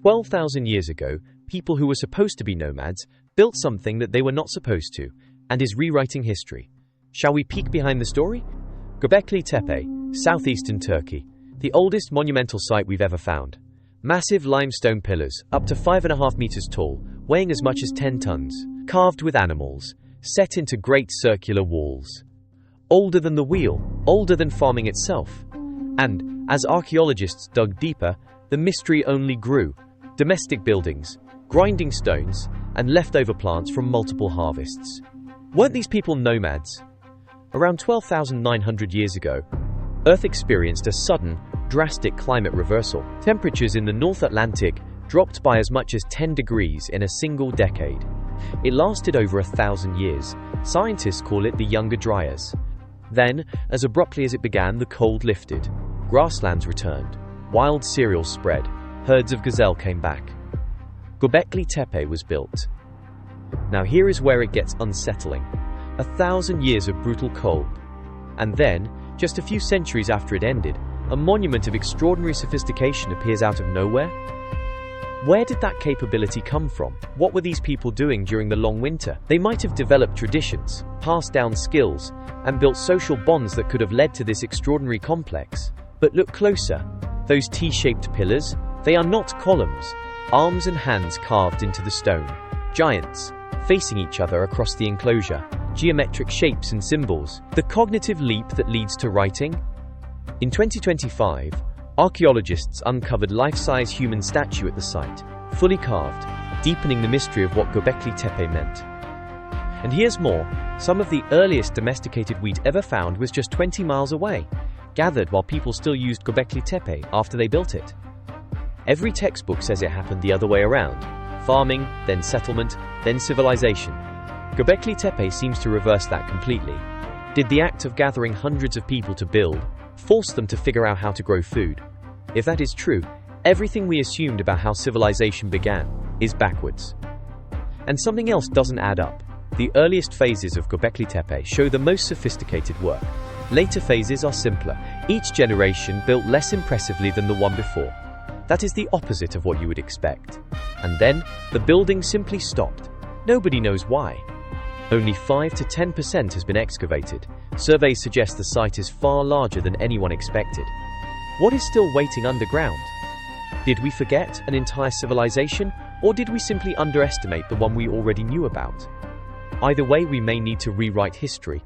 12,000 years ago, people who were supposed to be nomads built something that they were not supposed to, and is rewriting history. Shall we peek behind the story? Göbekli Tepe, southeastern Turkey, the oldest monumental site we've ever found. Massive limestone pillars, up to 5.5 meters tall, weighing as much as 10 tons, carved with animals, set into great circular walls. Older than the wheel, older than farming itself. And, as archaeologists dug deeper, the mystery only grew. Domestic buildings, grinding stones, and leftover plants from multiple harvests. Weren't these people nomads? Around 12,900 years ago, Earth experienced a sudden, drastic climate reversal. Temperatures in the North Atlantic dropped by as much as 10 degrees in a single decade. It lasted over 1,000 years. Scientists call it the Younger Dryas. Then, as abruptly as it began, the cold lifted. Grasslands returned. Wild cereals spread. Herds of gazelle came back. Göbekli Tepe was built. Now here is where it gets unsettling. 1,000 years of brutal cold. And then, just a few centuries after it ended, a monument of extraordinary sophistication appears out of nowhere. Where did that capability come from? What were these people doing during the long winter? They might have developed traditions, passed down skills, and built social bonds that could have led to this extraordinary complex. But look closer. Those T-shaped pillars? They are not columns. Arms and hands carved into the stone. Giants, facing each other across the enclosure. Geometric shapes and symbols. The cognitive leap that leads to writing? In 2025, archaeologists uncovered life-size human statue at the site, fully carved, deepening the mystery of what Göbekli Tepe meant. And here's more. Some of the earliest domesticated wheat ever found was just 20 miles away, gathered while people still used Göbekli Tepe after they built it. Every textbook says it happened the other way around. Farming, then settlement, then civilization. Göbekli Tepe seems to reverse that completely. Did the act of gathering hundreds of people to build force them to figure out how to grow food? If that is true, everything we assumed about how civilization began is backwards. And something else doesn't add up. The earliest phases of Göbekli Tepe show the most sophisticated work. Later phases are simpler. Each generation built less impressively than the one before. That is the opposite of what you would expect. And then, the building simply stopped. Nobody knows why. Only 5 to 10% has been excavated. Surveys suggest the site is far larger than anyone expected. What is still waiting underground? Did we forget an entire civilization, or did we simply underestimate the one we already knew about? Either way, we may need to rewrite history,